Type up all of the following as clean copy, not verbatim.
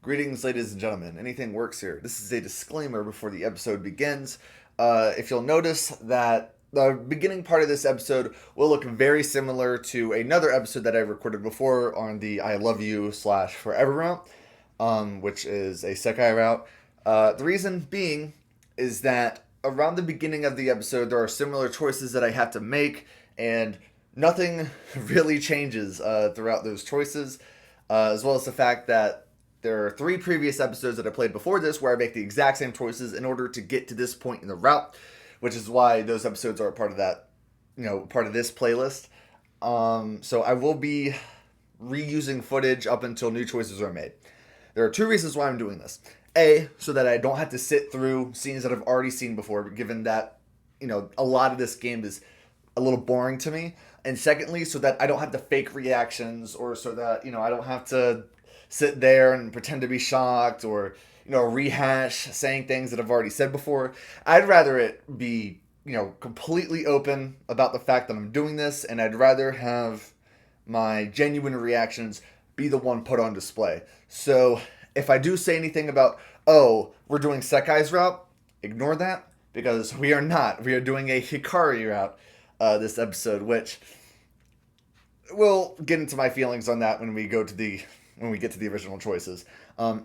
Greetings, ladies and gentlemen. Anything works here. This is a disclaimer before the episode begins. If you'll notice that the beginning part of this episode will look very similar to another episode that I recorded before on the I Love You / Forever route, which is a Sekai route. The reason being is that around the beginning of the episode, there are similar choices that I have to make, and nothing really changes throughout those choices, as well as the fact that there are 3 previous episodes that I played before this where I make the exact same choices in order to get to this point in the route, which is why those episodes are a part of that, part of this playlist. So I will be reusing footage up until new choices are made. There are 2 reasons why I'm doing this. A, so that I don't have to sit through scenes that I've already seen before, given that, a lot of this game is a little boring to me. And secondly, so that I don't have to fake reactions, or so that, I don't have to sit there and pretend to be shocked or, rehash saying things that I've already said before. I'd rather it be, completely open about the fact that I'm doing this, and I'd rather have my genuine reactions be the one put on display. So if I do say anything about, oh, we're doing Sekai's route, ignore that, because we are not. We are doing a Hikari route this episode, which we'll get into my feelings on that when we get to the original choices.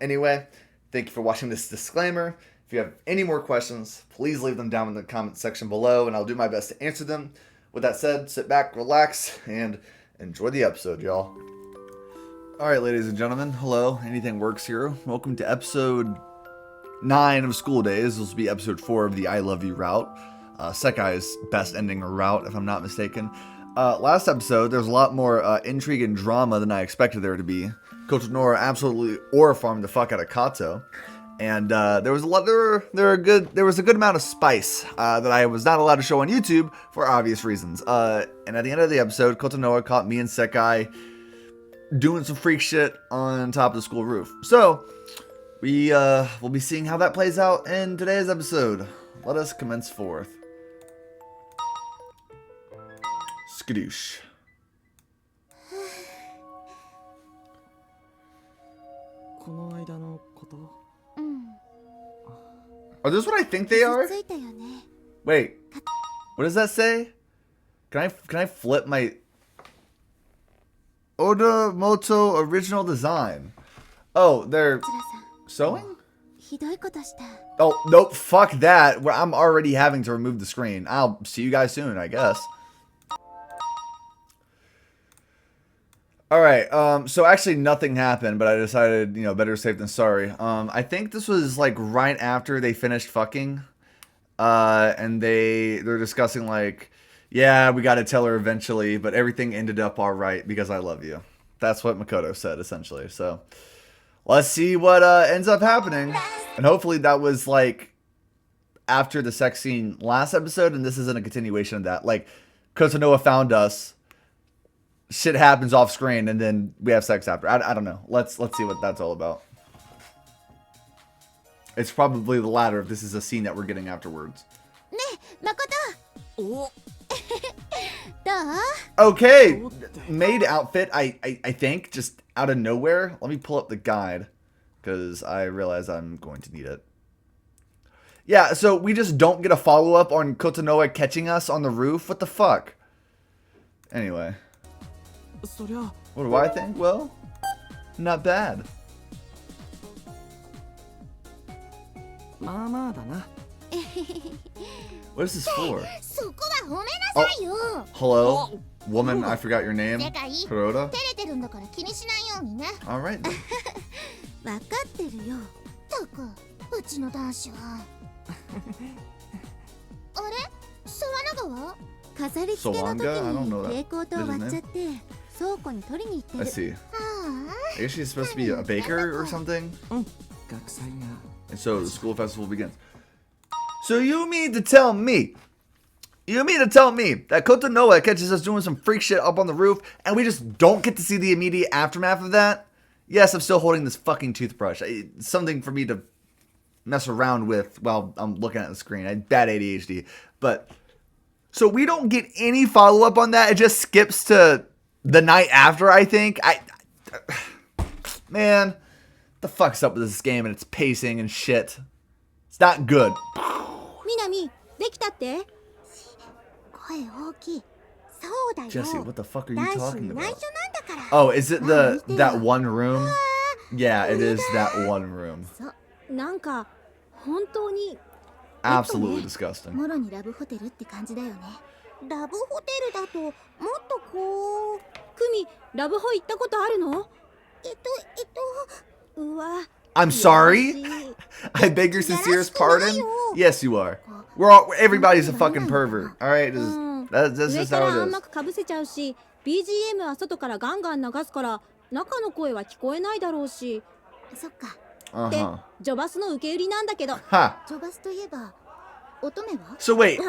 Anyway, thank you for watching this disclaimer. If you have any more questions, please leave them down in the comment section below, and I'll do my best to answer them. With that said, sit back, relax, and enjoy the episode, y'all. Alright, ladies and gentlemen, hello, Anything Works here. Welcome to episode 9 of School Days. This will be episode 4 of the I Love You route. Sekai's best ending route, if I'm not mistaken. Last episode, there's a lot more intrigue and drama than I expected there to be. Kotonora absolutely aura-farmed the fuck out of Kato. And there was a good amount of spice that I was not allowed to show on YouTube for obvious reasons. And at the end of the episode, Kotonora caught me and Sekai doing some freak shit on top of the school roof. So, we'll be seeing how that plays out in today's episode. Let us commence forth. Skadoosh. Are those what I think they are? Wait, what does that say? Can I flip my Oda Moto original design? Oh, they're sewing? Oh, nope, fuck that. I'm already having to remove the screen. I'll see you guys soon, I guess. Alright, so actually nothing happened, but I decided, better safe than sorry. I think this was, like, right after they finished fucking. And they're discussing, like, yeah, we gotta tell her eventually, but everything ended up alright because I love you. That's what Makoto said, essentially. So, let's see what ends up happening. And hopefully that was, like, after the sex scene last episode, and this isn't a continuation of that. Like, Kotonoa found us. Shit happens off screen, and then we have sex after. I don't know. Let's see what that's all about. It's probably the latter if this is a scene that we're getting afterwards. Okay, maid outfit, I think, just out of nowhere. Let me pull up the guide, because I realize I'm going to need it. Yeah, so we just don't get a follow-up on Kotonoa catching us on the roof? What the fuck? Anyway. What do I think? Well, not bad. What is this for? Oh, hello, woman, I forgot your name. Kuroda? Alright then. Sawanga? I don't know that. I see. I guess she's supposed to be a baker or something. And so the school festival begins. So you mean to tell me that Kotonoa catches us doing some freak shit up on the roof and we just don't get to see the immediate aftermath of that? Yes, I'm still holding this fucking toothbrush. It's something for me to mess around with while I'm looking at the screen. I had bad ADHD. But, so we don't get any follow-up on that. It just skips to the night after, I think. Man, the fuck's up with this game and its pacing and shit? It's not good. みなみ、できたって？声大きい。そうだよ。 Jesse, what the fuck are you 男子 talking に about? 内緒なんだから。 Oh, is it Ah, that one room? Yeah, it is that one room. そう、なんか本当に Absolutely disgusting. もろにラブホテルって感じだよね。ラブホテルだともっとこう。クミ、ラブホ行ったことあるの？うわ。 I'm sorry? I beg your sincerest pardon? Yes, you are. Everybody's a fucking pervert. Alright? That's just how 上から it 甘 is. くかぶせちゃうし、BGM は外からガンガン流すから中の声は聞こえないだろうし。そっか。で、ジョバスの受け売りなんだけど。ジョバスといえば乙女は？ So wait,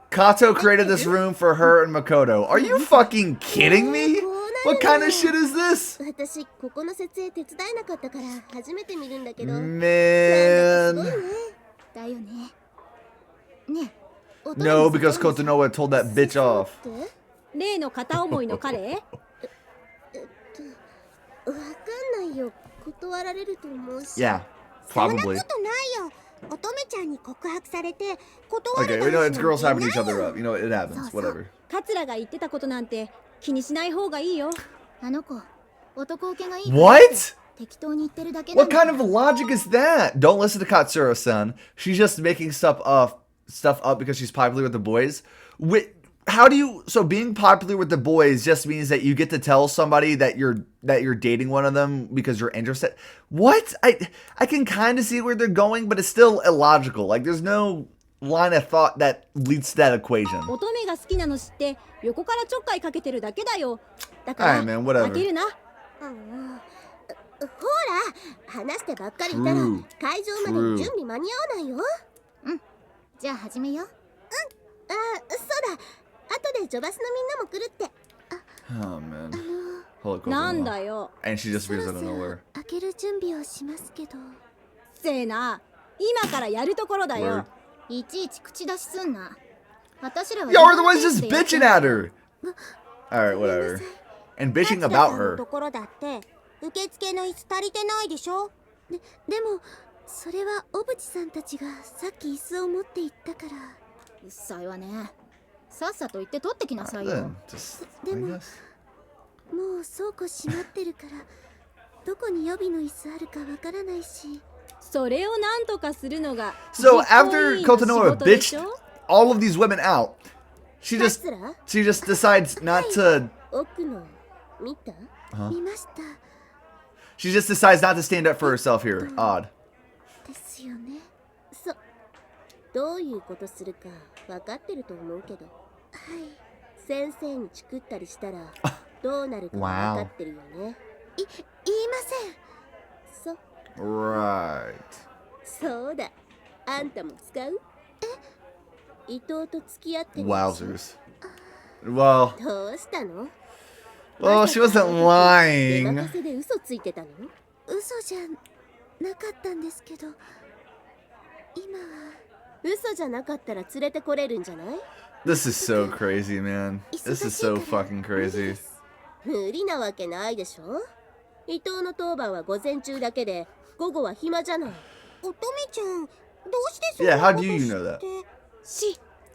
Kato created this room for her and Makoto. Are you fucking kidding me? What kind of shit is this? 私ここの設営手伝えなかったから初めて見るんだけど。 Man. だよね。ね。 No, because Kotonoe told that bitch off. 例の片思いの彼？わかんないよ。断られると思うし。 Yeah, そんな probably. ことないよ。乙女ちゃんに告白されて断られ Okay, た we り know し it's ない girls hyping each other up. You know, it happens. Whatever. カツラが言ってたことなんて気にしない方がいいよ。あの子、男受けがいい。 What? 適当に言ってるだけなんだ。 What kind of logic is that? Don't listen to Katsura-san. She's just making stuff up because she's popular with the boys. How do you? So being popular with the boys just means that you get to tell somebody that you're dating one of them because you're interested. What? I can kind of see where they're going, but it's still illogical. Like there's no line of thought that leads to that equation. 乙女が好きなの知って横からちょっかいかけてるだけだよ。だから Alright, man, whatever. 負けるな。ほら、話してばっかりいたら会場まで準備間に合わないよ。うん。じゃあ始めよう。うん。そうだ。後でジョバスのみんなも来るって。Oh man. Hold it, なんだよ。 And she just appears out of nowhere. 開ける準備をしますけど。せーな、今からやるところだよ。いちいち口出しすんな。私らは Yo, we're the ones just bitching at her. Alright, whatever. And bitching about her. ところだって受付の椅子足りてないでしょ。でもそれは小渕さんたちがさっき椅子を持って行ったから。うっさいわね。さっさと行って取ってきなさいよ。でももう倉庫閉まってるからどこに予備の椅子あるかわからないし。それをなんとかするのが。 So after Kotonoe bitched all of these women out, she just decides not to. 奥の見た？見ました。 She just decides not to stand up for herself here. Odd. ですよね。どういうことするか分かってると思うけど。はい。先生にチクったりしたらどうなるか分かってるよね。言いません。Right. そうだ。あんたも使う？伊藤と付き合ってる。 Wowzers. Well. どうしたの？ Well, she wasn't lying. 出任せで嘘ついてたの？嘘じゃなかったんですけど、今は嘘じゃなかったら連れてこれるんじゃない？ This is so crazy, man. This is so fucking crazy. 無理なわけないでしょ。伊藤の当番は午前中だけで、午後は暇じゃない。乙女ちゃん、どうしてそんなこと知って？ Yeah, how do you know that?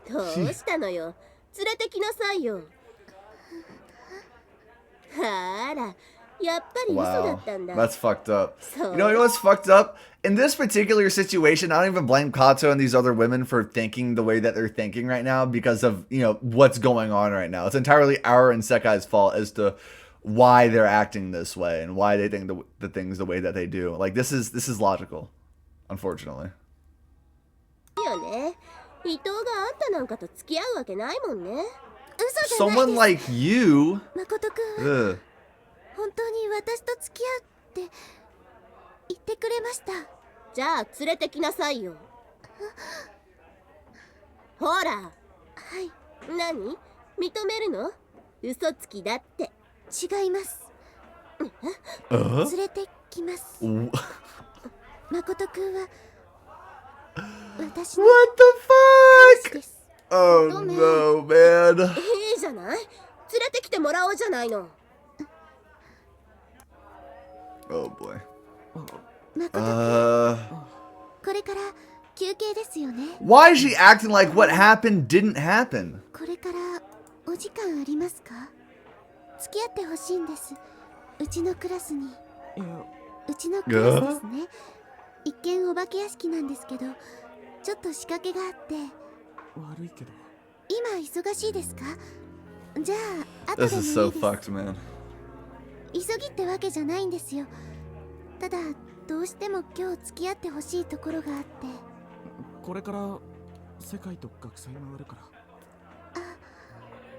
どうしたのよ。連れてきなさいよ。あら、やっぱり嘘だったんだ。 That's fucked up. You know what's fucked up? In this particular situation, I don't even blame Kato and these other women for thinking the way that they're thinking right now because of, you know, what's going on right now. It's entirely our and Sekai's fault as to why they're acting this way and why they think the things the way that they do. Like, this is logical, unfortunately. よね。伊藤があんたなんかと付き合うわけないもんね。嘘じゃないです。 Someone like you. 誠くんは本当に私と付き合うって言ってくれました。じゃあ連れてきなさいよ。ほら。はい。何？認めるの？嘘つきだって。違います。連れてきます。誠くんは私の What the fuck? です。 Oh no, man. いいじゃない。連れてきてもらおうじゃないの。Oh boy. 誠くん、 Uh, これから休憩ですよね。 why is she acting like what happened didn't happen? これからお時間ありますか？付き合ってほしいんです。うちのクラスに。うちのクラスですね。一見お化け屋敷なんですけど、ちょっと仕掛けがあって。悪いけど。今忙しいですか？じゃあ後 This でもいい is です。 so fucked, man. 急ぎってわけじゃないんですよ。ただどうしても今日付き合ってほしいところがあって。これから世界と学祭回るから。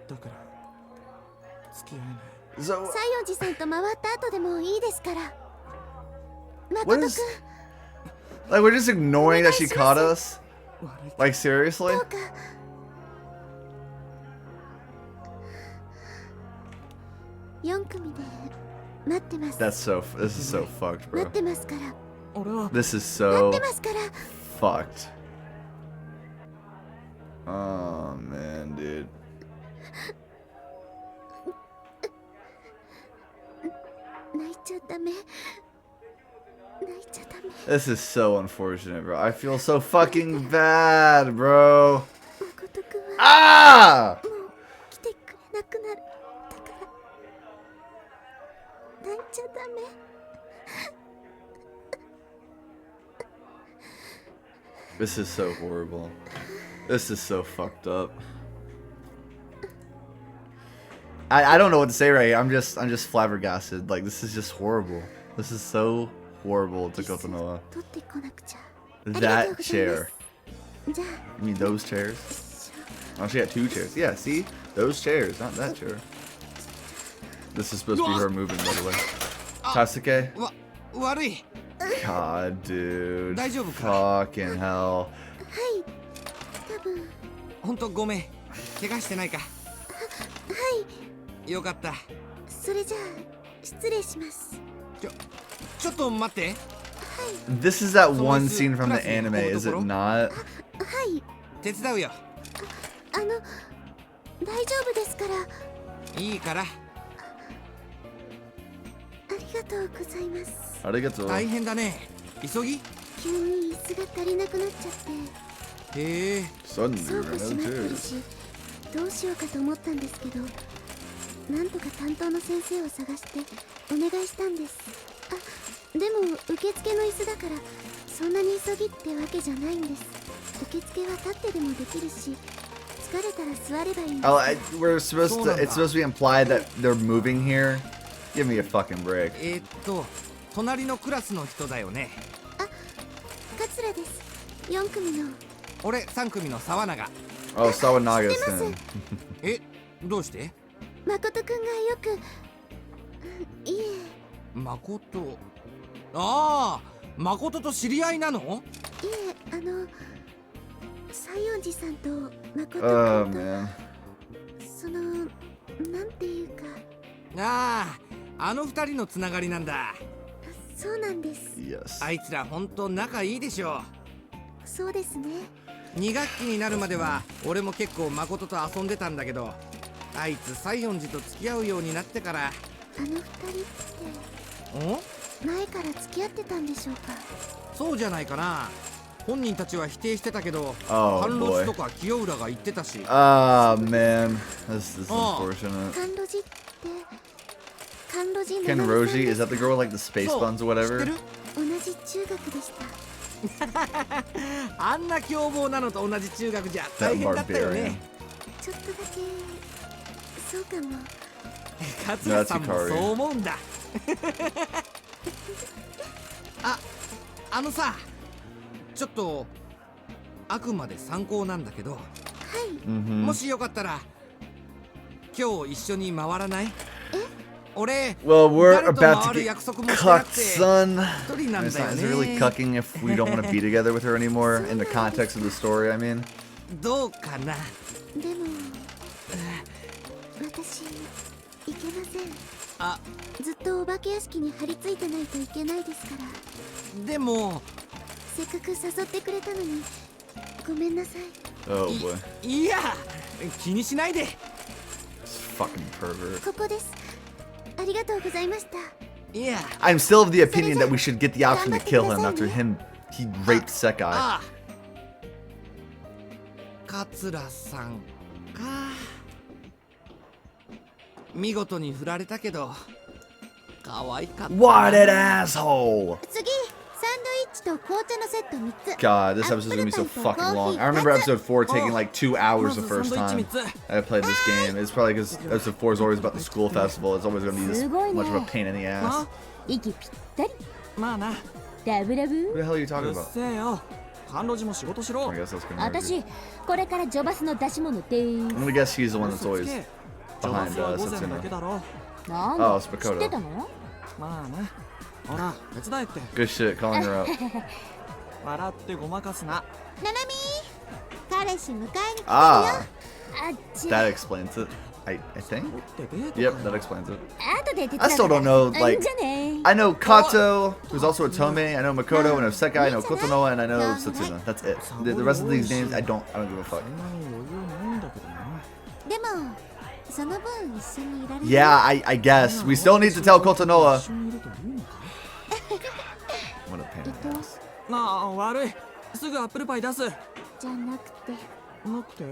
だから付き合えない。So, 西園寺さんと回った後でもいいですから。 what 誠くん、 is... Like, we're just ignoring that she caught us? 悪いけど。 Like, seriously? どうか。4組で待ってます。 That's so... This is so fucked, 待 bro. ってますから。俺は This is 待 so ってますから。 fucked. Oh, man, dude. 泣いちゃダメ。泣いちゃダメ。 This is so unfortunate, bro. I feel so fucking bad, bro. 誠くんは Ah! もう来てくれなくなる。だから泣いちゃダメ。 This is so horrible. This is so fucked up. I don't know what to say right here. I'm just flabbergasted. Like, this is just horrible. This is so horrible to Kotonoha. 取ってこなくちゃ。 That chair. じゃ You mean those chairs? Oh, she got 2 chairs. Yeah, see? Those chairs, not that chair. This is supposed to be her moving, by the way. Tasuke? 悪い。 God, dude. 大丈夫か？ Fucking hell. はい多分。ほんとごめん。怪我してないか？はい。よかった。それじゃあ失礼します。ちょっと待って。 This is that one scene from the anime, is it not? はい。手伝うよ。大丈夫ですから。いいから。ありがとうございます。 Arigato. 大変だね。急ぎ？急に椅子が足りなくなっちゃって。へえ。 Suddenly, 倉 we're 庫 out 閉まってる of し、どうしようかと思ったんですけど、なんとか担当の先生を探してお願いしたんです。あ、でも受付の椅子だからそんなに急ぎってわけじゃないんです。受付は立ってでもできるし、疲れたら座ればいいんです。 we're supposed to. It's supposed to be implied that they're moving here. Give me a fucking break. 隣のクラスの人だよね。桂です。4組の。俺3組の沢永。 Oh, Sawanaga-san. どうして？誠くんがよく。いえ。誠。ああ、誠と知り合いなの？いえ、西園寺さんと誠く Oh んと、 man. その、なんていうか。あの二人のつながりなんだ。そうなんです。 Yes. あいつらほんと仲いいでしょ。そうですね。2学期になるまでは俺も結構誠と遊んでたんだけど、あいつ西園寺と付き合うようになってから。あの二人って前から付き合ってたんでしょうか？そうじゃないかな。本人たちは否定してたけど、 Oh 甘露 boy. 寺とか清浦が言ってたし。Ah man, this is unfortunate. 甘露寺って甘露寺 Ken の Roji, is that the girl with like the space そう buns or 知って whatever? る？同じ中学でした。あんな凶暴なのと同じ中学じゃ大 That 変だったよ barbarian. ね。ちょっとだけそうかも。桂さんもそう思うんだ。あのさ、ちょっとあくまで参考なんだけど、はい。 Mm-hmm. もしよかったら今日一緒に回らない？俺 Well, we're 誰と about 回 to る get 約束もしてなく cucked, て son. 一人なん It's だよ not, is it really ね。 cucking if we don't want to be together with her anymore in the context of the story? I mean, どうかな。でも私いけません。あ、ずっとお化け屋敷に張り付いてないといけないですから。でもせっかく誘ってくれたのにごめんなさい。 oh boy, いや気にしないで。 this fucking pervert. ここです。ありがとうございました。Yeah. I'm still of the opinion that we should get the option to kill him after he raped Sekai. ああ。桂さんか。見事に振られたけど、可愛かったな。 What an asshole! 次サンドイッチと紅茶のセット3つ。 God, this episode's gonna be so fucking long. I remember episode 4 taking like 2 hours the first time I played this game. It's probably because episode 4 is always about the school festival. It's always gonna be this much of a pain in the ass. 息ぴったり。まあな。ラブラブ。 What the hell are you う talking っ about? せえよ。半路寺も仕事しろ。 I guess that's gonna be 私これからジョバスの出し物で I'm ー gonna guess he's the one that's 嘘つ always け。ジョバ behind スは午前だ Setsuna. けだろ。す。なんだ Oh, it's 知ってた Makoto. の？まあな。ほら、手伝えって。 Good shit, calling her out. 笑ってごまかすな。ななみ彼氏迎えに来てるよ。 Ah, あっち。 that explains it. I think? ってデート Yep, か that よ。 explains it. 後で手伝う I still don't know, うん like, じゃね I know Kato, who's also a Tomei, I know Makoto, I know Sekai, I know Kotonoa, and I know Setsuna. That's it. The rest of these names, I don't give a fuck. そんなに余裕ないんだけどな。でもその分一緒にいられる。 Yeah, I guess. We still need to tell 一 Kotonoa. 緒にいるといいのか。 What a pain in the ass. なあ、悪い。すぐアップルパイ出す。じゃなくてなくて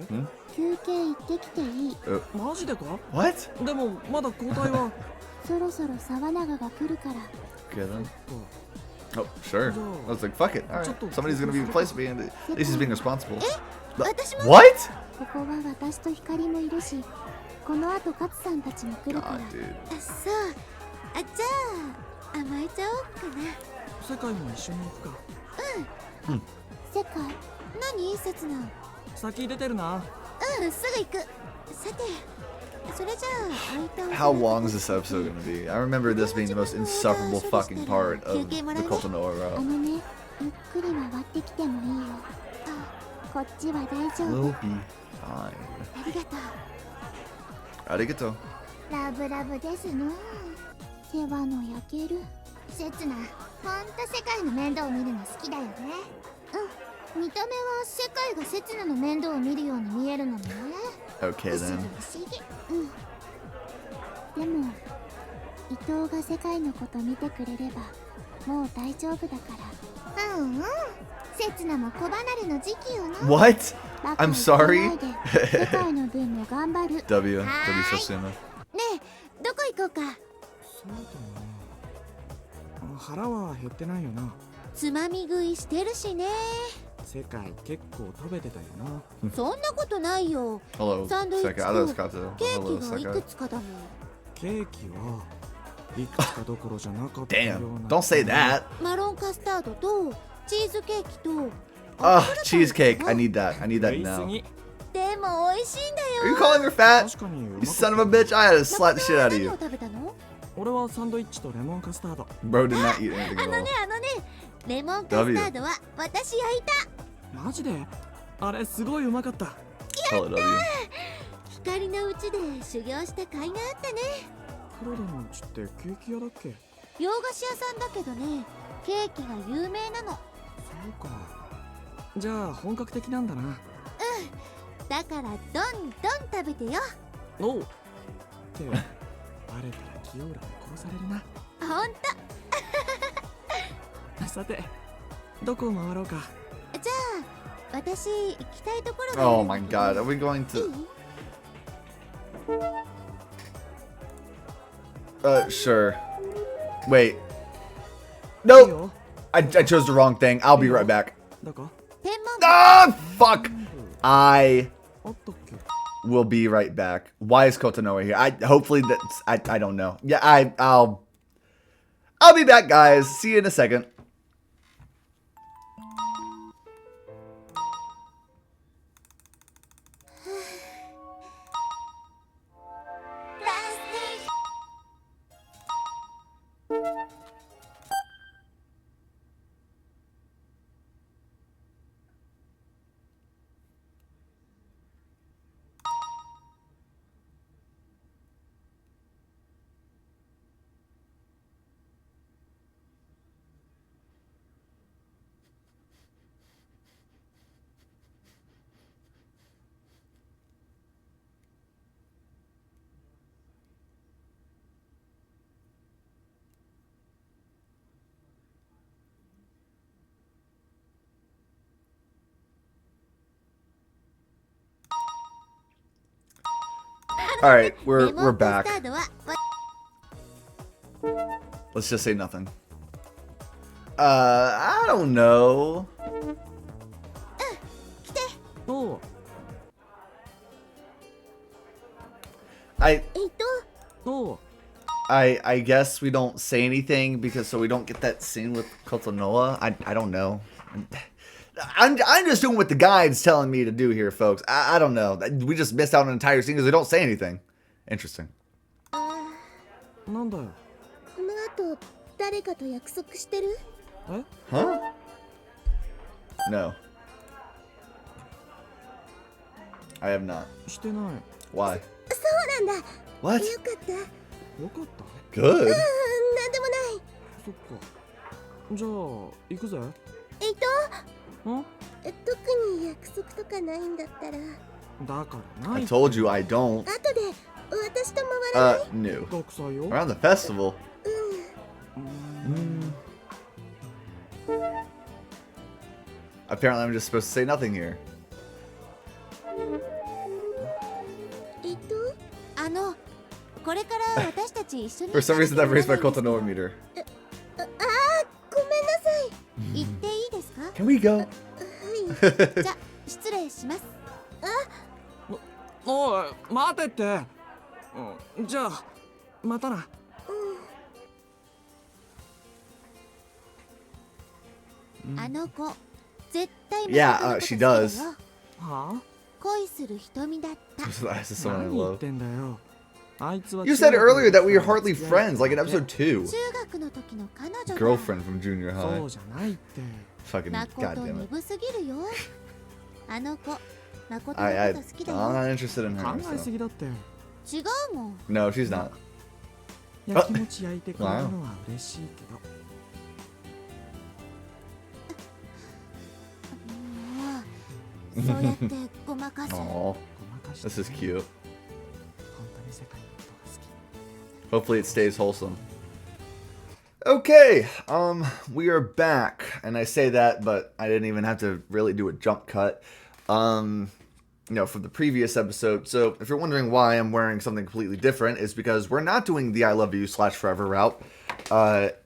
休憩行ってきていい。マジでか。 What? でもまだ交代は。そろそろ沢永が来るから。 Okay then. Oh, sure. I was like, fuck it. Alright. Somebody's gonna be replaced me, and at least he's being responsible. 私も What? ここは私と光もいるし、この後勝さんたちも来るから。 God, dude. そう。じゃあ甘えちゃおうかな。世界も一緒に行くか。世界何刹那。先出てるな。すぐ行く。さてそれじゃあ空いた How long is this episode gonna be? I remember this being the most insufferable fucking part of the Kotonoa あ route. のね、ゆっくり回ってきてもいいよ。こっちは大丈夫。 We'll be fine. ありがとう。 Arigato. ラブラブですの。世話の焼ける。刹那、ほんと世界の面倒を見るの好きだよね。見た目は世界が刹那の面倒を見るように見えるのね。 Okay 不思 then. 議不思議。でも伊藤が世界のこと見てくれればもう大丈夫だから。刹那も子離れの時期よな。 What? バカ I'm 言って sorry. ないで世界の分も頑張る。 W. W はーい Setsuna. ねえ、どこ行こうか。そうだね。腹は減ってないよな。つまみ食いしてるしね。世界結構食べてたよな。そんなことないよ。 Hello, サンドイッ Sekai. チ I thought it was と Kato. ケ Hello, ーキがいく Sekai. つかだもん。ケーキはいくつかどころじゃなかったよう Damn. な。 Don't say that. マロンカスタードとチーズケーキと Ah, cheesecake. I need that. I need 食 that いす now. ぎ。でも美味しいんだ Are you よ。 calling her fat? 確かにうま You かった son of a bitch. I had to slap the shit out of 何 you. を食べたの？俺はサンドイッチとレモンカスタード。 Bro did not eat anything あ at の all. ねレモンカスタードは私焼いた。マジであれすごいうまかった。 Hello, W. 光のうちで修行した甲斐があったね。黒田のうちってケーキ屋だっけ。洋菓子屋さんだけどね、ケーキが有名なの。そうか。じゃあ本格的なんだな。だからどんどん食べてよ。おう。ってバレたら清浦に殺されるな。ほんと。さてどこを回ろうか。じゃあ私行きたいところがあ Oh るんだ my けど god. Are we going い to? い？ Sure. Wait. いい Nope. よ。 I chose the wrong thing. I'll be right back. どこ？天文部。 Ah, fuck. I あったっけ。 will be right back. Why is Kotonoa here? Hopefully that's I don't know. Yeah, I'll be back, guys. See you in a second. All right, we're レモンカス back. タードは Let's just say nothing. I don't know. おう I おう I guess we don't say anything because so we don't get that scene with Kotonoa. I don't know. I'm just doing what the guide's telling me to do here, folks. I don't know. We just missed out on an entire scene because they don't say anything. Interesting. なんだよこの後誰かと約束してる？え Huh? No. I have not. してない Why? そうなんだ。 What? よかった。よかった Good. なんでもない。そっかじゃあ行くぜん特に約束とかないんだったら、だからな I い told you I don't. 後で私と回らない？ No. 学祭よ Around the festival. うーん Apparently, I'm just supposed to say nothing here. これから私たち一緒に For some reason, that raised my Kotonoa meter. ごめんなさい。行っていいですか？ Can we go? じゃ失礼します。おい待てって、じゃあまたなあの子絶対 Yeah, she does. はあ恋する瞳だった。 This is someone I 何言っ love. てんだよあいつは You said earlier that we are hardly friends, like in episode 2. 中学の時の彼女だ。 Girlfriend from junior そ high. うじゃないって Fucking 誠 goddamn it. 鈍すぎるよ。あの子誠の I こと好きだ I'm よ。 not interested in 考 her. えす So. ぎだって 違うもん。 No, she's not. やきもち焼いてくれるのは嬉しいけどもうそうやってごまかす。 Aw, ごまかして this is ね cute. 本当に世界のことが好き Hopefully, it stays wholesome. Okay, we are back, and I say that, but I didn't even have to really do a jump cut, from the previous episode. So, if you're wondering why I'm wearing something completely different, is because we're not doing the I Love You /Forever route,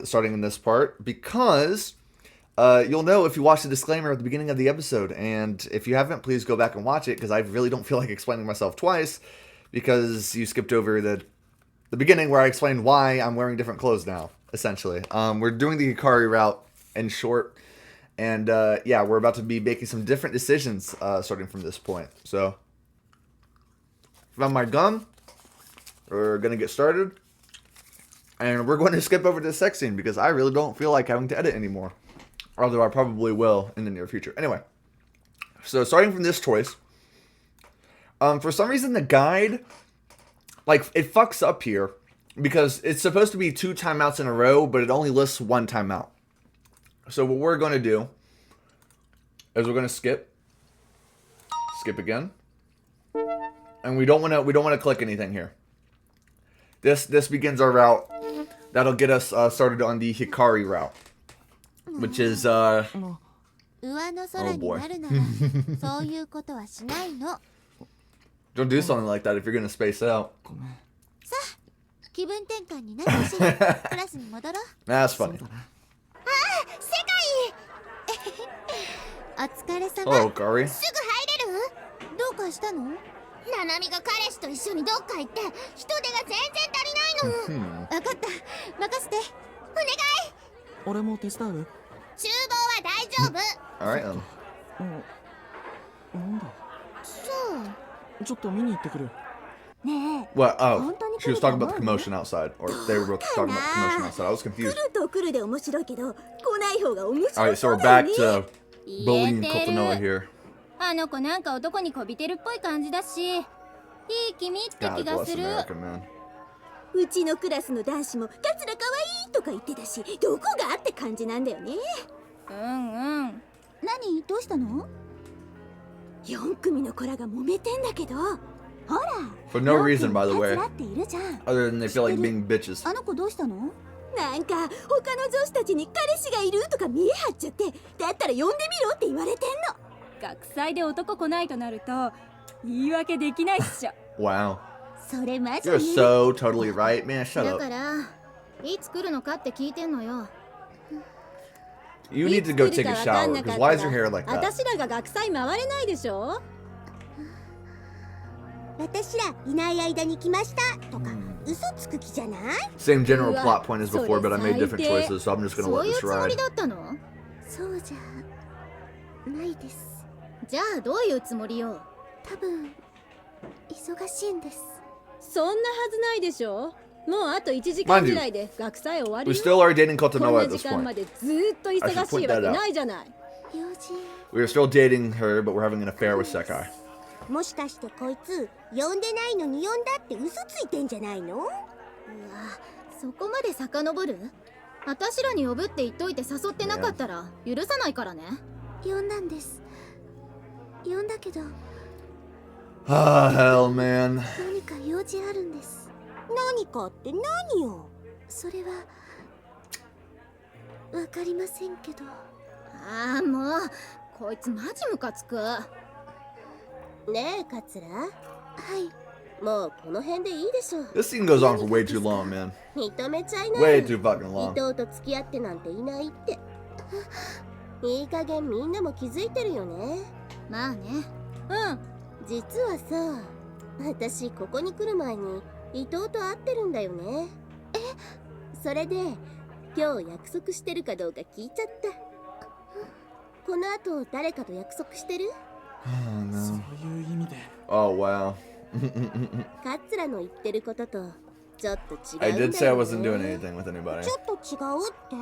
starting in this part, because you'll know if you watch the disclaimer at the beginning of the episode, and if you haven't, please go back and watch it, because I really don't feel like explaining myself twice, because you skipped over the beginning where I explained why I'm wearing different clothes now, essentially. We're doing the Hikari route in short, and we're about to be making some different decisions starting from this point. So, found my gun. We're gonna get started, and we're going to skip over to the sex scene because I really don't feel like having to edit anymore. Although I probably will in the near future. Anyway, so starting from this choice, for some reason the guide, like, it fucks up here because it's supposed to be 2 timeouts in a row, but it only lists 1 timeout. So what we're going to do is we're going to skip again, and we don't want to click anything here. This begins our route. That'll get us started on the Hikari route, which is 上の空になるならそういうことはしないの。 don't do something like that if you're going to space out. ごめんさあ気分転換になってしクラスに戻ろう。 That's そう funny. だな世界お疲れ様。 Hello, Kari. すぐ入れる？どうかしたの？ナナミが彼氏と一緒にどっか行って人手が全然足りないの。分かった、任せて。お願い。俺も手伝う厨房は大丈夫。 All right, then. なんだそうちょっと見に行ってくるねえ。 What? Oh, Honton she was talking about the commotion outside, or they were both talking about the commotion outside. I was 来 confused. ると来るで面白いけど来ない方が面 All 白 right, い so そ we're うだよ back ね to 言 bullying えて Kotonoa る。 here. あの子なんか男にこびてるっぽい感じだし、いい君って気 God が bless する。 America, man. うちのクラスの男子もカツラかわいいとか言ってたしどこがって感じなんだよね。うんうん。何どうしたの4組の子らが揉めてんだけどほら For no reason, by the カツ way, ラっているじゃん。 other than they feel like being bitches. あの子どうしたのなんか他の女子たちに彼氏がいるとか見え張っちゃってだったら呼んでみろって言われてんの。学祭で男来ないとなると言い訳できないっしょ。Wow. そそれマジ You're so totally right, man. Shut だ up. からいつ来るのかって聞いてんのよ。 You need to go take a shower. Because why is your hair like that? 私らが学祭回れないでしょ。私らいない間に来ましたとか嘘つく気じゃない？ Same general plot point as before, but I made different choices, so I'm just gonna そ let ういう this つもり ride. だったの？そうじゃないです。じゃあどういうつもりよ？多分忙しいんです。そんなはずないでしょ。もうあと1時間ぐらいで学祭終わ We りよ。 still are dating こん Kotonoa な at 時 this 間ま point. でずーっと忙しいわけないじゃない。用事。 We are still dating her, but we're having an affair with Sekai. もしかしてこいつ呼んでないのに呼んだって嘘ついてんじゃないの？うわ、そこまで遡る？私らに呼ぶって言っといて誘ってなかったら許さないからね。呼んだんです。呼んだけど Ah, hell, man. 何か用事あるんです。何かって何よ？それはわかりませんけど。ああ、もうこいつマジムカつく。ねえカツラ。はい。もうこの辺でいいでしょ。 This scene goes on for way too long, man. 認めちゃいな。 Way too fucking 伊 long. 藤と付き合ってなんていないって。いい加減みんなも気づいてるよね。まあね。うん。実はさ、私ここに来る前に伊藤と会ってるんだよね。え？それで今日約束してるかどうか聞いちゃった。この後誰かと約束してる？ Oh, そう no. いう意味で Oh, wow. カツラの言ってることとちょっと違うんだ I よね。 did say I wasn't doing anything with anybody. ちょっと違うって？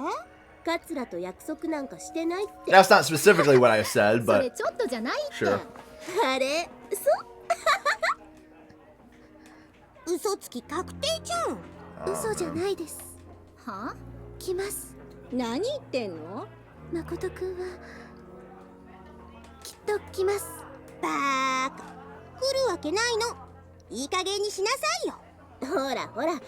カツラと約束なんかしてないって。 That's not specifically what I said, それ but ちょっとじゃないって。 sure. あれ、嘘つき確定じゃん。嘘じゃないです。は？来ます。何言ってんの？誠くんはきっと来ます。バーカ、来るわけないの。いい加減にしなさいよ。ほらほら、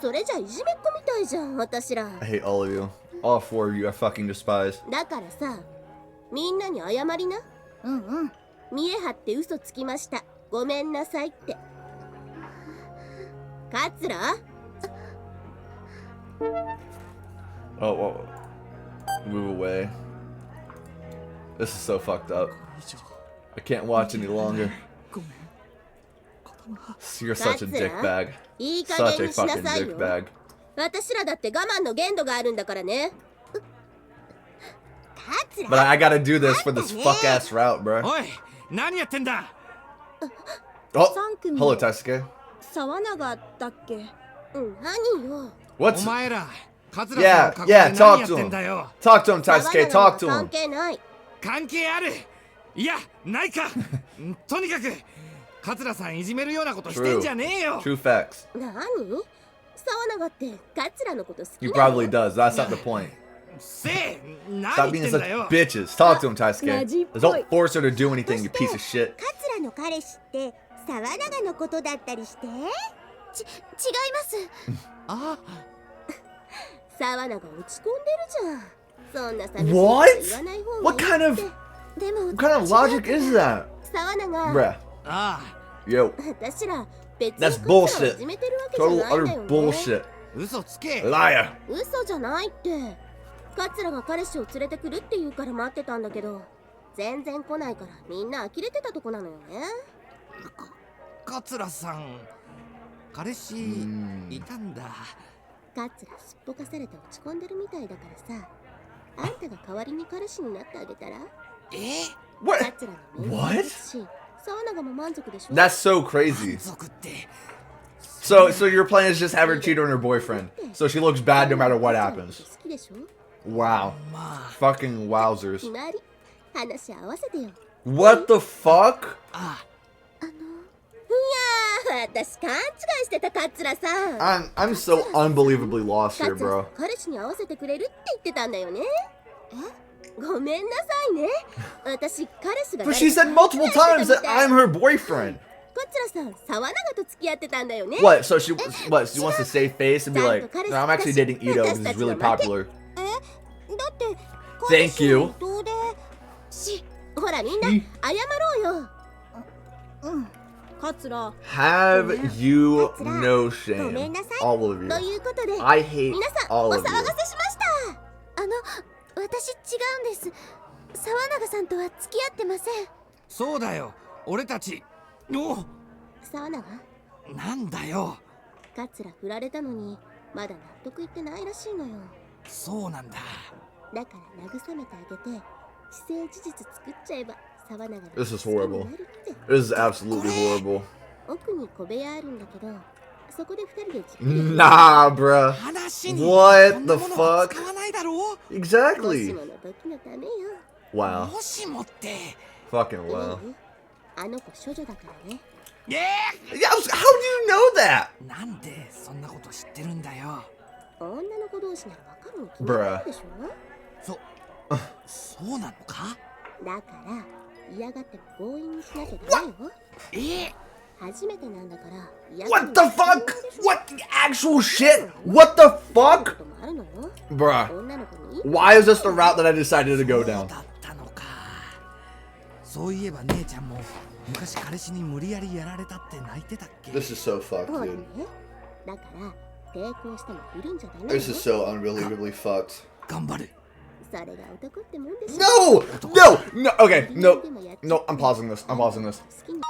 それじゃいじめっ子みたいじゃん、私ら。 I hate all of you. All four of you I fucking despise. だからさ、みんなに謝りな。うんうん。見え張って嘘つきました。ごめんなさいって。カツラ？ Oh, whoa. Move away. This is so fucked up. 以上 I can't watch any longer. ごめん言葉 You're such a dick bag. いい加 Such 減 a にしな fucking さい dick よ。 bag. 私らだって我慢の限度があるんだからね。カツラ。 But I gotta do this for this fuck ass route, bro. おい、何やってんだ。 Oh, 3組 hello, Taisuke. 沢永だっけ？何よ。お What's 前ら、カツラさんの Yeah, 格好 yeah, で何 talk やっ to てん him. だよ。 Talk to him, Taisuke. 関 Talk to him. 係ない。関係ある。いや、ないか。とにかく、カツラさんいじめるようなことしてんじゃねえよ。 True facts. 何？沢永ってカツラのこと好き He なの？ probably does. That's not the point. せえ、何 Stop 言っ being てん such だよ。 bitches. Talk to him, Taisuke. Naji Just don't boy. force her to do anything, you piece of shit. カツラの彼氏って沢永のことだったりして？違います。あ、沢永落ち込んでるじゃん。そんな寂しいこと What? 言わない方がいい What って kind of でも what kind of logic is that? 沢永 Bruh. あ Yo. 私ら別に That's カツラを bullshit. いじめてるわけじゃ Total ないんだ utter よね。 bullshit. あ、嘘つけ。 Liar. 嘘じゃないって。カツラが彼氏を連れてくるって言うから待ってたんだけど、全然来ないからみんな呆れてたとこなのよね。カツラさん、彼氏いたんだ。カツラすっぽかされて落ち込んでるみたいだからさ、あんたが代わりに彼氏になってあげたら？え？カ What? ツラの面倒ですし、沢永も満足でしょ。 That's so crazy. 族って。 So your plan is just have her cheat on her boyfriend, so she looks bad no matter what happens. 好きでしょ？ Wow. まあ、 Fucking wowzers. 決まり。話合わせてよ。 What the fuck? あ、いやー、私勘違いしてたカツラさん。 I'm so unbelievably lost カ here, ツラ bro. 彼氏に合わせてくれるって言ってたんだよね。ごめんなさいね。私彼氏が But she said multiple times that I'm her boyfriend. カツラさん、沢永と付き合ってたんだよね。 What? So she wants to save face and be like, no, I'm actually dating Ito because he's really popular. だって Thank you. 彼氏は伊藤でほらみんな謝ろうよ。うん。カツラ Have you no ごめん shame? なさい All of you. ということで I hate 皆さん all お of 騒 you. がせしました。私違うんです。沢永さんとは付き合ってません。そうだよ、俺たち。お沢永、なんだよ。カツラ振られたのにまだ納得いってないらしいのよ。そうなんだ。だから慰めてあげて既成事実作っちゃえば沢永が This is 好きに horrible. なるって。 This is absolutely horrible. 奥に小部屋あるんだけど、そこで二人でじっくり Nah, bruh. 話に What そん the なものは fuck? 使わないだろう。もし Exactly. もの時のためよ。 Wow. もしもって。 Fucking wow. あの子処女だからね。え Yeah, how do you know that? なんでそんなこと知ってるんだよ。女の子同士ならわかるに決まってるでしょ。そうなのか。だから嫌がっても強引にしなきゃダメよ。え初めてなんだから嫌が What る the のは fuck? 当然でしょ。 What the actual shit? What the こ fuck? ともあるのよ。 Bruh. 女の子にいい Why is this the route that I decided to go そう down? だったのか。そういえば姉ちゃんも昔彼氏に無理やりやられたって泣いてたっけ。 This is so fucked, そうだね dude.。だから抵抗しても振るんじゃダメよ。 This is so unbelievably fucked. 頑張る。それが男ってもんでしょ。 No! No! No! Okay, no. No, I'm pausing this. I'm pausing this. 好きに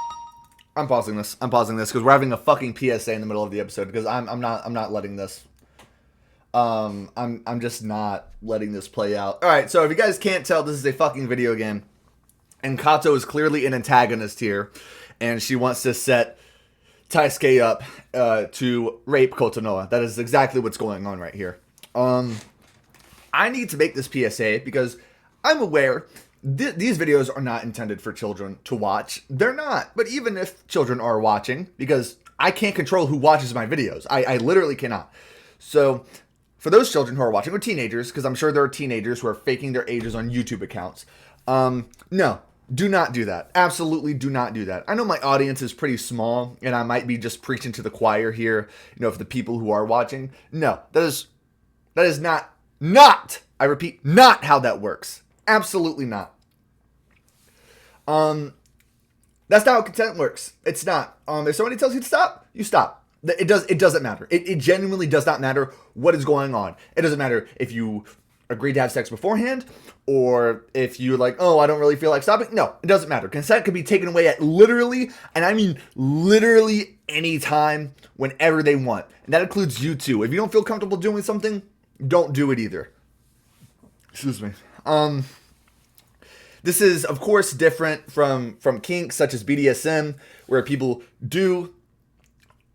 I'm pausing this. I'm pausing this because we're having a fucking PSA in the middle of the episode because I'm not letting this. I'm just not letting this play out. All right, so if you guys can't tell, this is a fucking video game, and Kato is clearly an antagonist here, and she wants to set Taisuke up to rape Kotonoha. That is exactly what's going on right here. I need to make this PSA because I'm aware these videos are not intended for children to watch. They're not. But even if children are watching, because I can't control who watches my videos. I literally cannot. So for those children who are watching, or teenagers, because I'm sure there are teenagers who are faking their ages on YouTube accounts. No, do not do that. Absolutely do not do that. I know my audience is pretty small, and I might be just preaching to the choir here, of the people who are watching. No, that is not, I repeat, not how that works. Absolutely not. That's not how consent works. It's not. If somebody tells you to stop, you stop. It doesn't matter. It genuinely does not matter what is going on. It doesn't matter if you agreed to have sex beforehand, or if you're like, oh, I don't really feel like stopping. No, it doesn't matter. Consent can be taken away at literally, and I mean literally any time, whenever they want. And that includes you too. If you don't feel comfortable doing something, don't do it either. Excuse me. This is, of course, different from kinks such as BDSM, where people do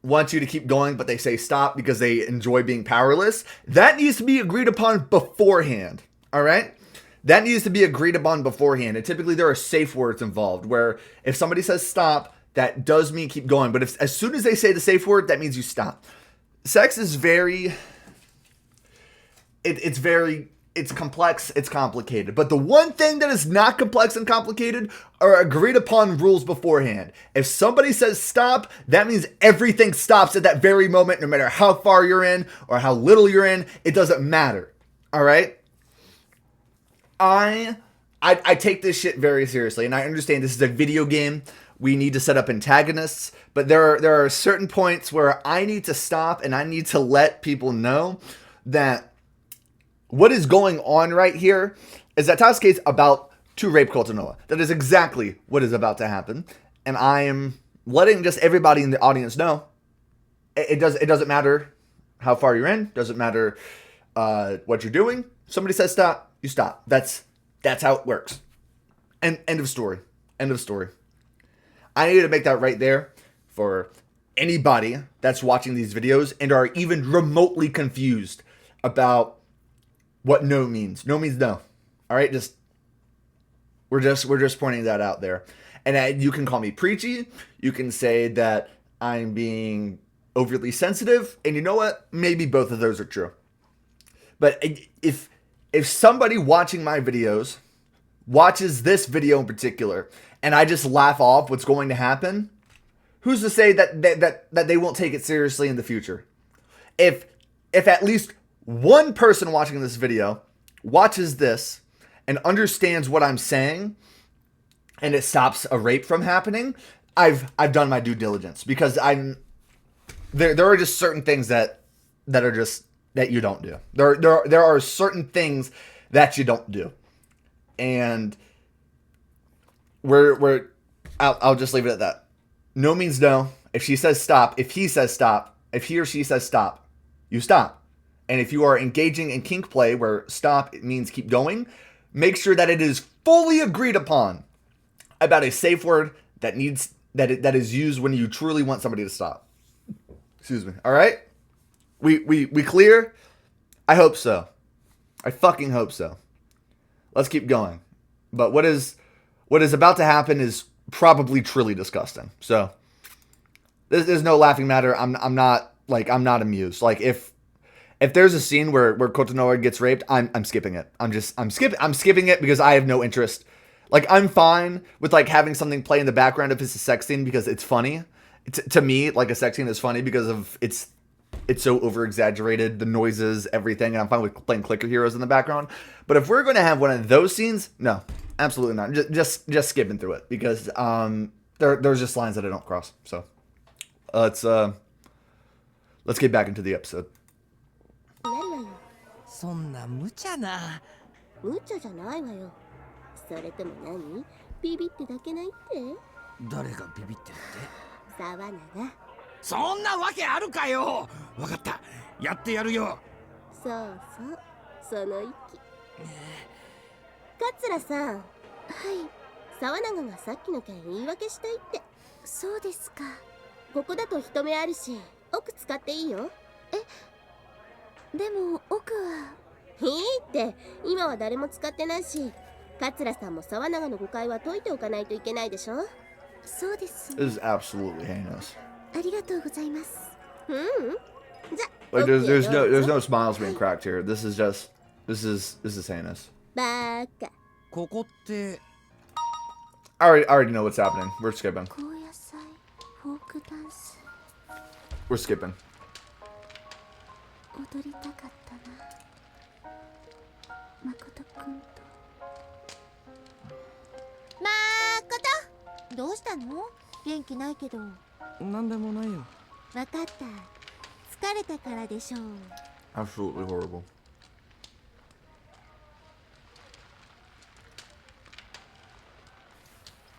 want you to keep going, but they say stop because they enjoy being powerless. That needs to be agreed upon beforehand, all right? That needs to be agreed upon beforehand. And typically there are safe words involved, where if somebody says stop, that does mean keep going. But as soon as they say the safe word, that means you stop. Sex is very... It's complex, it's complicated. But the one thing that is not complex and complicated are agreed upon rules beforehand. If somebody says stop, that means everything stops at that very moment, no matter how far you're in or how little you're in. It doesn't matter. All right? I take this shit very seriously, and I understand this is a video game. We need to set up antagonists, but there are certain points where I need to stop and I need to let people know that what is going on right here is that Taisuke is about to rape Kotonoha. That is exactly what is about to happen. And I am letting just everybody in the audience know. It doesn't matter how far you're in. Doesn't matter what you're doing. Somebody says stop, you stop. That's how it works. End of story. End of story. I need to make that right there for anybody that's watching these videos and are even remotely confused about what no means. No means no. All right, we're just pointing that out there. And you can call me preachy. You can say that I'm being overly sensitive. And you know what? Maybe both of those are true. But if somebody watching my videos watches this video in particular, and I just laugh off what's going to happen, who's to say that they won't take it seriously in the future? If at least one person watching this video watches this and understands what I'm saying, and it stops a rape from happening, I've done my due diligence, because there are just certain things that are just that you don't do. There are certain things that you don't do, and I'll just leave it at that. No means no. If she says stop, if he says stop, if he or she says stop, you stop. And if you are engaging in kink play where stop means keep going, make sure that it is fully agreed upon about a safe word that is used when you truly want somebody to stop. Excuse me. All right? We clear? I hope so. I fucking hope so. Let's keep going. But what is about to happen is probably truly disgusting. So there's no laughing matter. I'm not amused. Like if there's a scene where Kotonoe gets raped, I'm skipping it. I'm skipping it because I have no interest. Like, I'm fine with like having something play in the background if it's a sex scene because it's funny. To me, like, a sex scene is funny because of it's so over exaggerated, the noises, everything, and I'm fine with playing clicker heroes in the background. But if we're going to have one of those scenes, no, absolutely not. Just skipping through it because there's just lines that I don't cross. So let's get back into the episode. そんな無茶な。無茶じゃないわよ。それとも何？ビビってだけないって？誰がビビってるって？沢永。そんなわけあるかよ。わかった。やってやるよ。そうそう、その息。桂さん。はい。沢永がさっきの件言い訳したいって。そうですか。ここだと人目あるし、奥使っていいよ。でも奥は。いいって、今は誰も使ってないし、桂さんも沢永の誤解は解いておかないといけないでしょ。そうです。This is absolutely heinous. ありがとうございます。じゃ、like there's no smiles being cracked here. This is heinous. バカ。ここって。I already know what's happening. We're skipping. 高野菜フォークダンス。We're skipping. 踊りたかったな。誠くんと。誠、どうしたの？元気ないけど。なんでもないよ。わかった。疲れたからでしょう。Absolutely horrible.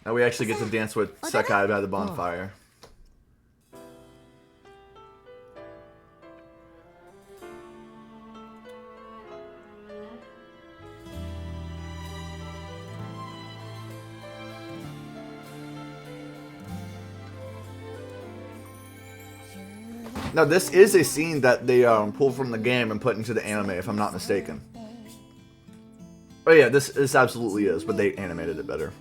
Now we actually get to dance with Sekai by the bonfire. Now this is a scene that they pulled from the game and put into the anime, if I'm not mistaken. Oh yeah, this absolutely is, but they animated it better.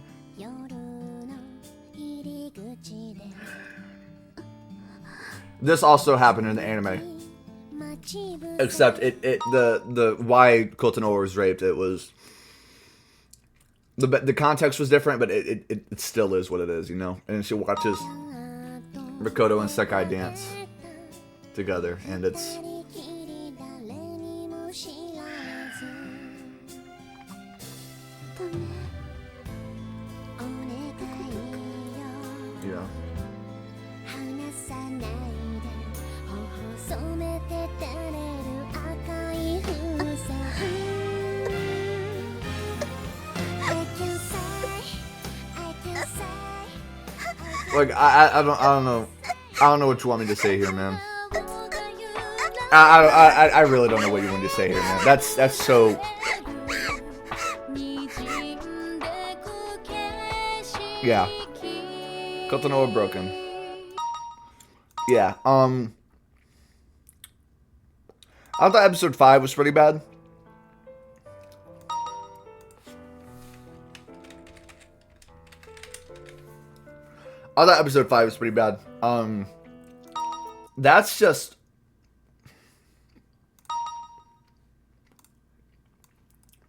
This also happened in the anime, except the why Kotonoe was raped. It was the context was different, but it still is what it is, you know. And she watches Makoto and Sekai dance together, and it's yeah. Like I don't know what you want me to say here, man. I really don't know what you want to say here, man. That's so. Yeah. Kotonoe broken. Yeah. I thought episode 5 was pretty bad. I thought episode 5 was pretty bad. That's just.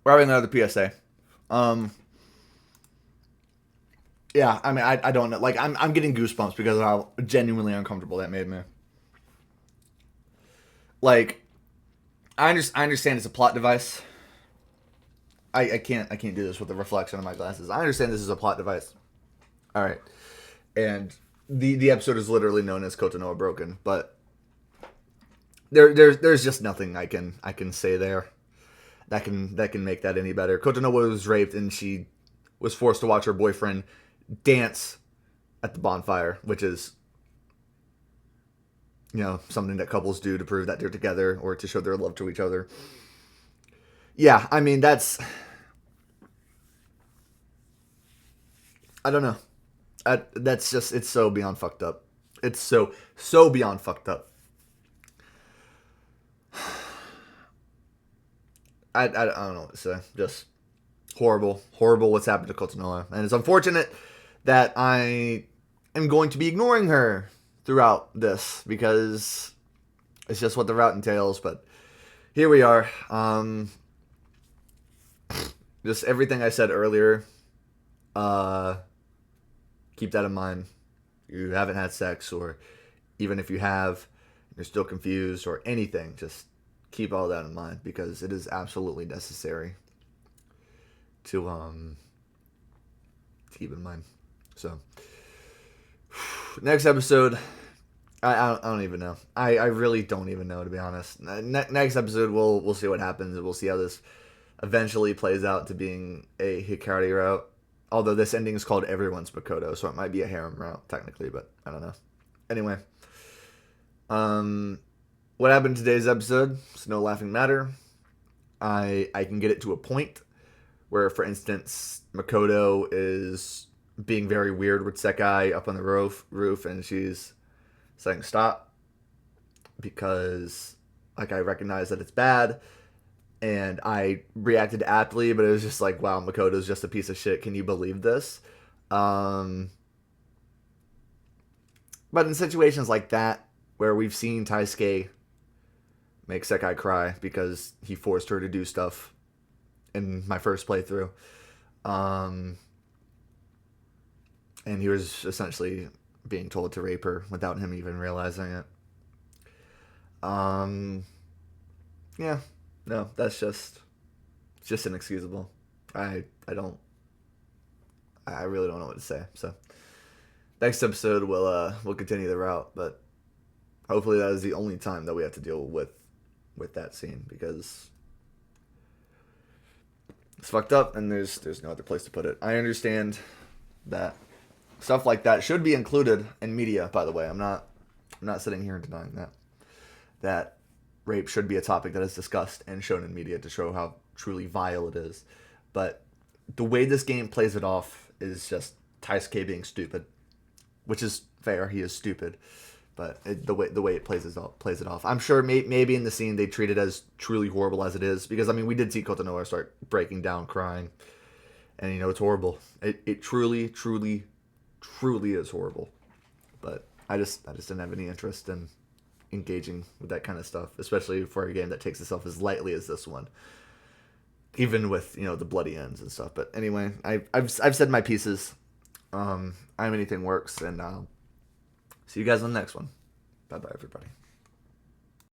We're having another PSA. Yeah, I mean, I don't know. Like, I'm getting goosebumps because of how genuinely uncomfortable that made me. Like, I understand it's a plot device. I can't do this with the reflection of my glasses. I understand this is a plot device. All right. And the episode is literally known as Kotonoha Broken, but there's just nothing I can say there that can make that any better. Kotonoha was raped, and she was forced to watch her boyfriend dance at the bonfire, which is, you know, something that couples do to prove that they're together or to show their love to each other. Yeah, I mean, I don't know. That's just, it's so beyond fucked up. It's so beyond fucked up. I don't know what to say. Just horrible what's happened to Kotonoha. And it's unfortunate that I am going to be ignoring her throughout this because it's just what the route entails. But here we are. Just everything I said earlier, keep that in mind. You haven't had sex, or even if you have, you're still confused or anything, just keep all that in mind because it is absolutely necessary to keep in mind. So next episode, I don't even know. I really don't even know, to be honest. Next episode we'll see what happens, and we'll see how this eventually plays out to being a Hikari route. Although this ending is called Everyone's Makoto, so it might be a harem route technically, but I don't know. Anyway, what happened in today's episode? It's no laughing matter. I can get it to a point where, for instance, Makoto is being very weird with Sekai up on the roof, and she's saying stop because, like, I recognize that it's bad, and I reacted aptly, but it was just like, wow, Makoto's just a piece of shit. Can you believe this? But in situations like that, where we've seen Taisuke make Sekai cry because he forced her to do stuff in my first playthrough, and he was essentially being told to rape her without him even realizing it. Yeah. No, that's just inexcusable. I really don't know what to say. So next episode we'll continue the route, but hopefully that is the only time that we have to deal with that scene, because it's fucked up and there's no other place to put it. I understand that stuff like that should be included in media, by the way. I'm not sitting here and denying that rape should be a topic that is discussed and shown in media to show how truly vile it is. But the way this game plays it off is just Taisuke being stupid, which is fair. He is stupid, but the way it plays it off. I'm sure maybe in the scene they treat it as truly horrible as it is, because I mean we did see Kotonoha start breaking down, crying, and you know it's horrible. It truly is horrible. But I just didn't have any interest in engaging with that kind of stuff, especially for a game that takes itself as lightly as this one, even with, you know, the bloody ends and stuff. But anyway, I've said my pieces. I'm Anything Works, and I'll see you guys on the next one. Bye bye, everybody.